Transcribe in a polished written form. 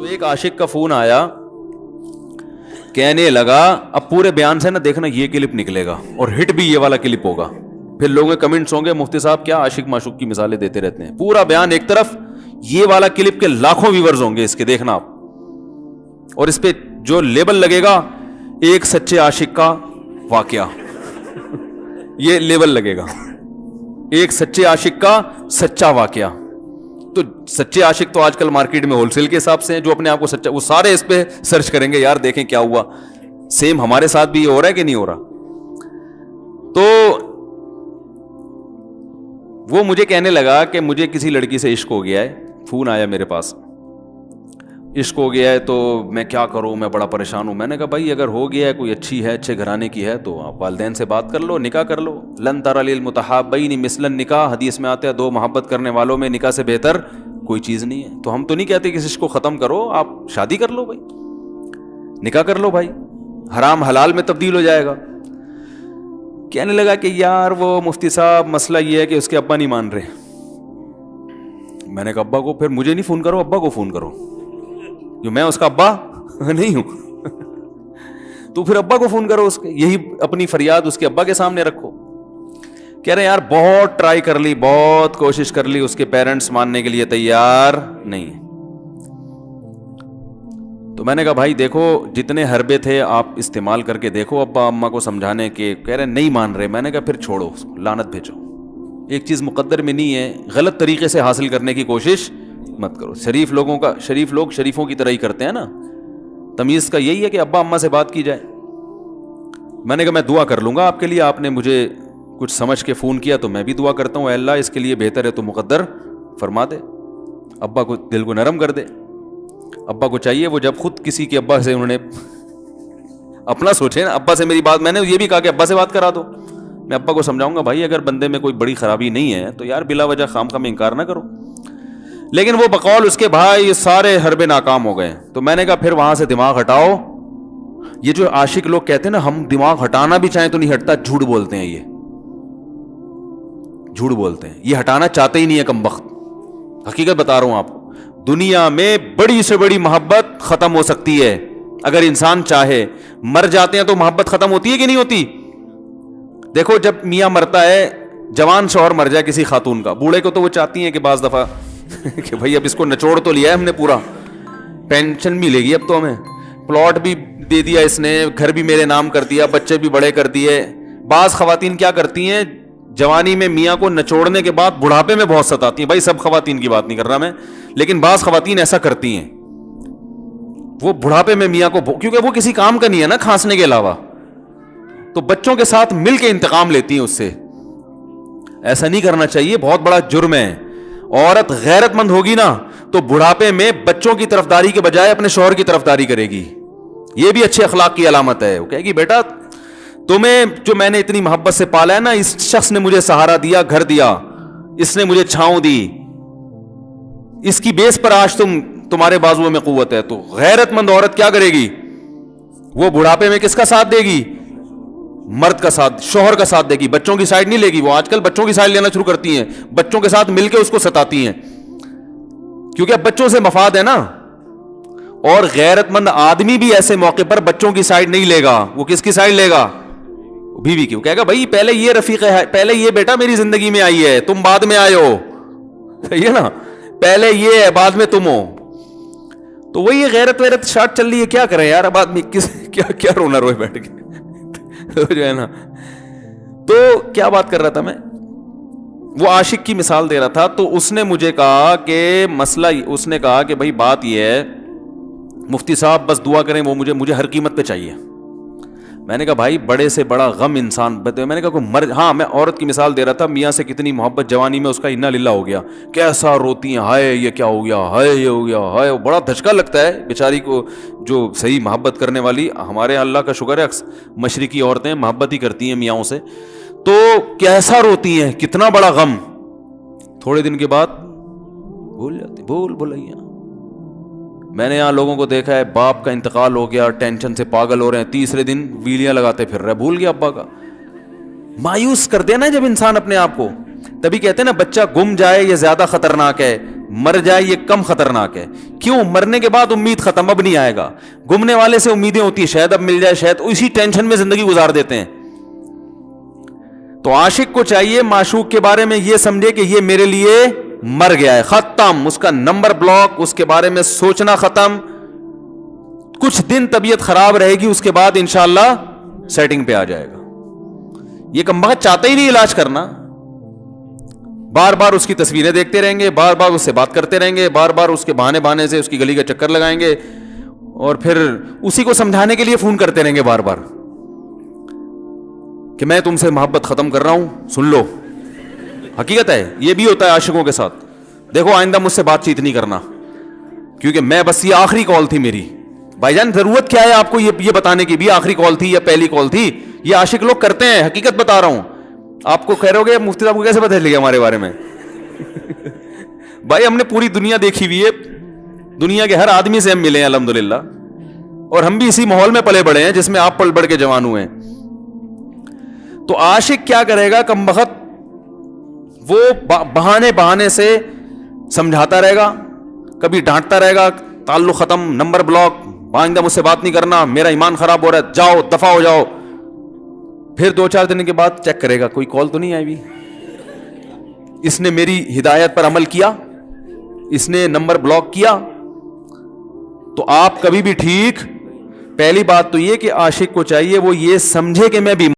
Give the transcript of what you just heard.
تو ایک عاشق کا فون آیا, کہنے لگا اب پورے بیان سے نا دیکھنا یہ کلپ نکلے گا اور ہٹ بھی یہ والا کلپ ہوگا, پھر لوگوں کے کمنٹس ہوں گے مفتی صاحب کیا عاشق معشوق کی مثالیں دیتے رہتے ہیں. پورا بیان ایک طرف, یہ والا کلپ کے لاکھوں ویورز ہوں گے اس کے, دیکھنا آپ, اور اس پہ جو لیبل لگے گا ایک سچے عاشق کا واقعہ, یہ لیبل لگے گا ایک سچے عاشق کا سچا واقعہ. تو سچے عاشق تو آج کل مارکیٹ میں ہول سیل کے حساب سے ہیں, جو اپنے آپ کو سچا, وہ سارے اس پہ سرچ کریں گے یار دیکھیں کیا ہوا, سیم ہمارے ساتھ بھی یہ ہو رہا ہے کہ نہیں ہو رہا. تو وہ مجھے کہنے لگا کہ مجھے کسی لڑکی سے عشق ہو گیا ہے, فون آیا میرے پاس, عشق ہو گیا ہے تو میں کیا کروں, میں بڑا پریشان ہوں. میں نے کہا بھائی اگر ہو گیا ہے, کوئی اچھی ہے, اچھے گھرانے کی ہے, تو آپ والدین سے بات کر لو, نکاح کر لو. لن تر للمتحابین مثل النکاح, حدیث میں آتا ہے دو محبت کرنے والوں میں نکاح سے بہتر کوئی چیز نہیں ہے. تو ہم تو نہیں کہتے کہ اس عشق کو ختم کرو, آپ شادی کر لو بھائی, نکاح کر لو بھائی, حرام حلال میں تبدیل ہو جائے گا. کہنے لگا کہ یار وہ مفتی صاحب مسئلہ یہ ہے کہ اس کے ابا نہیں مان رہے. میں نے کہا ابا کو, پھر مجھے نہیں فون کرو, ابا کو فون کرو, جو میں اس کا ابا نہیں ہوں. تو پھر ابا کو فون کرو, اس کے یہی اپنی فریاد اس کے ابا کے سامنے رکھو. کہہ رہے یار بہت ٹرائی کر لی, بہت کوشش کر لی, اس کے پیرنٹس ماننے کے لیے تیار نہیں. تو میں نے کہا بھائی دیکھو جتنے حربے تھے آپ استعمال کر کے دیکھو ابا اماں کو سمجھانے کے, کہہ رہے نہیں مان رہے. میں نے کہا پھر چھوڑو, لعنت بھیجو, ایک چیز مقدر میں نہیں ہے, غلط طریقے سے حاصل کرنے کی کوشش مت کرو. شریف لوگ شریفوں کی طرح ہی کرتے ہیں نا, تمیز کا یہی ہے کہ ابا اماں سے بات کی جائے. میں نے کہا میں دعا کر لوں گا آپ کے لیے, آپ نے مجھے کچھ سمجھ کے فون کیا تو میں بھی دعا کرتا ہوں, اے اللہ اس کے لیے بہتر ہے تو مقدر فرما دے, ابا کو دل کو نرم کر دے. ابا کو چاہیے وہ جب خود کسی کے ابا سے انہوں نے اپنا سوچے نا, ابا سے میری بات, میں نے یہ بھی کہا کہ ابا سے بات کرا دو. میں ابا کو سمجھاؤں گا بھائی اگر بندے میں کوئی بڑی خرابی نہیں ہے تو یار بلا وجہ خام خام انکار نہ کرو. لیکن وہ بقول اس کے بھائی سارے حربے ناکام ہو گئے. تو میں نے کہا پھر وہاں سے دماغ ہٹاؤ. یہ جو عاشق لوگ کہتے ہیں نا ہم دماغ ہٹانا بھی چاہیں تو نہیں ہٹتا, جھوٹ بولتے ہیں, یہ جھوٹ بولتے ہیں, یہ ہٹانا چاہتے ہی نہیں ہے کمبخت. حقیقت بتا رہا ہوں آپ کو, دنیا میں بڑی سے بڑی محبت ختم ہو سکتی ہے اگر انسان چاہے. مر جاتے ہیں تو محبت ختم ہوتی ہے کہ نہیں ہوتی؟ دیکھو جب میاں مرتا ہے, جوان شوہر مر جائے کسی خاتون کا, بوڑھے کو تو وہ چاہتی ہیں کہ بعض دفعہ کہ بھائی اب اس کو نچوڑ تو لیا ہے ہم نے, پورا پینشن ملے گی اب تو ہمیں, پلاٹ بھی دے دیا اس نے, گھر بھی میرے نام کر دیا, بچے بھی بڑے کر دیے. بعض خواتین کیا کرتی ہیں, جوانی میں میاں کو نچوڑنے کے بعد بڑھاپے میں بہت ستاتی ہیں. بھائی سب خواتین کی بات نہیں کر رہا میں, لیکن بعض خواتین ایسا کرتی ہیں, وہ بڑھاپے میں میاں کو, کیونکہ وہ کسی کام کا نہیں ہے نا کھانسنے کے علاوہ, تو بچوں کے ساتھ مل کے انتقام لیتی ہیں اس سے. ایسا نہیں کرنا چاہیے, بہت بڑا جرم ہے. عورت غیرت مند ہوگی نا تو بڑھاپے میں بچوں کی طرفداری کے بجائے اپنے شوہر کی طرفداری کرے گی. یہ بھی اچھے اخلاق کی علامت ہے. وہ کہے گی بیٹا تمہیں جو میں نے اتنی محبت سے پالا ہے نا, اس شخص نے مجھے سہارا دیا, گھر دیا, اس نے مجھے چھاؤں دی, اس کی بیس پر آج تمہارے بازو میں قوت ہے. تو غیرت مند عورت کیا کرے گی, وہ بڑھاپے میں کس کا ساتھ دے گی؟ مرد کا ساتھ, شوہر کا ساتھ دے گی, بچوں کی سائیڈ نہیں لے گی. وہ آج کل بچوں کی سائیڈ لینا شروع کرتی ہیں, بچوں کے ساتھ مل کے اس کو ستاتی ہیں, کیونکہ اب بچوں سے مفاد ہے نا. اور غیرت مند آدمی بھی ایسے موقع پر بچوں کی سائیڈ نہیں لے گا. وہ کس کی سائیڈ لے گا؟ بیوی کی. وہ کہے گا بھائی پہلے یہ رفیق ہے, پہلے یہ بیٹا میری زندگی میں آئی ہے, تم بعد میں آئے ہو, صحیح ہے نا, پہلے یہ ہے بعد میں تم ہو. تو وہی غیرت ویرت شارٹ چل رہی ہے. کیا کریں یار اب آدمی کیا رونا روئے بیٹھ کے جو ہے نا. تو کیا بات کر رہا تھا میں, وہ عاشق کی مثال دے رہا تھا. تو اس نے مجھے کہا کہ مسئلہ, اس نے کہا کہ بھائی بات یہ ہے مفتی صاحب بس دعا کریں, وہ مجھے ہر قیمت پہ چاہیے. میں نے کہا بھائی بڑے سے بڑا غم انسان, میں نے کہا کوئی ہاں میں عورت کی مثال دے رہا تھا, میاں سے کتنی محبت جوانی میں اس کا انا للہ ہو گیا, کیسا روتی ہیں, ہائے یہ کیا ہو گیا, ہائے یہ ہو گیا, ہائے. بڑا دھچکا لگتا ہے بیچاری کو, جو صحیح محبت کرنے والی. ہمارے اللہ کا شکر ہے مشرقی عورتیں محبت ہی کرتی ہیں میاں سے, تو کیسا روتی ہیں, کتنا بڑا غم. تھوڑے دن کے بعد بھول جاتی, بھولائیاں. میں نے یہاں لوگوں کو دیکھا ہے, باپ کا انتقال ہو گیا, ٹینشن سے پاگل ہو رہے ہیں, تیسرے دن ویلیاں لگاتے پھر رہے, بھول گیا ابا کا. مایوس کر دینا جب انسان اپنے آپ کو. تبھی کہتے ہیں نا بچہ گم جائے یہ زیادہ خطرناک ہے, مر جائے یہ کم خطرناک ہے. کیوں؟ مرنے کے بعد امید ختم, اب نہیں آئے گا. گمنے والے سے امیدیں ہوتی ہیں, شاید اب مل جائے, شاید, اسی ٹینشن میں زندگی گزار دیتے ہیں. تو عاشق کو چاہیے معشوق کے بارے میں یہ سمجھے کہ یہ میرے لیے مر گیا ہے, ختم, اس کا نمبر بلاک, اس کے بارے میں سوچنا ختم. کچھ دن طبیعت خراب رہے گی, اس کے بعد انشاءاللہ سیٹنگ پہ آ جائے گا. یہ کمبخت چاہتا ہی نہیں علاج کرنا, بار بار اس کی تصویریں دیکھتے رہیں گے, بار بار اس سے بات کرتے رہیں گے, بار بار اس کے بہانے سے اس کی گلی کا چکر لگائیں گے, اور پھر اسی کو سمجھانے کے لیے فون کرتے رہیں گے بار بار کہ میں تم سے محبت ختم کر رہا ہوں, سن لو. حقیقت ہے, یہ بھی ہوتا ہے عاشقوں کے ساتھ. دیکھو آئندہ مجھ سے بات چیت نہیں کرنا, کیونکہ میں بس یہ آخری کال تھی میری. بھائی جان ضرورت کیا ہے آپ کو یہ بتانے کی بھی آخری کال تھی یا پہلی کال تھی؟ یہ عاشق لوگ کرتے ہیں, حقیقت بتا رہا ہوں. آپ کو کہہ رہے ہو گے مفتی صاحب کو کیسے پتہ چل گیا ہمارے بارے میں؟ بھائی ہم نے پوری دنیا دیکھی ہوئی ہے, دنیا کے ہر آدمی سے ہم ملے ہیں الحمدللہ, اور ہم بھی اسی ماحول میں پلے بڑے ہیں جس میں آپ پل بڑھ کے جوان ہوئے ہیں. تو عاشق کیا کرے گا کمبخت, وہ بہانے سے سمجھاتا رہے گا, کبھی ڈانٹتا رہے گا, تعلق ختم, نمبر بلاک, آئندہ مجھ سے بات نہیں کرنا, میرا ایمان خراب ہو رہا ہے, جاؤ دفع ہو جاؤ. پھر 2-4 دن کے بعد چیک کرے گا کوئی کال تو نہیں آئی بھی, اس نے میری ہدایت پر عمل کیا, اس نے نمبر بلاک کیا. تو آپ کبھی بھی ٹھیک. پہلی بات تو یہ کہ عاشق کو چاہیے وہ یہ سمجھے کہ میں بھی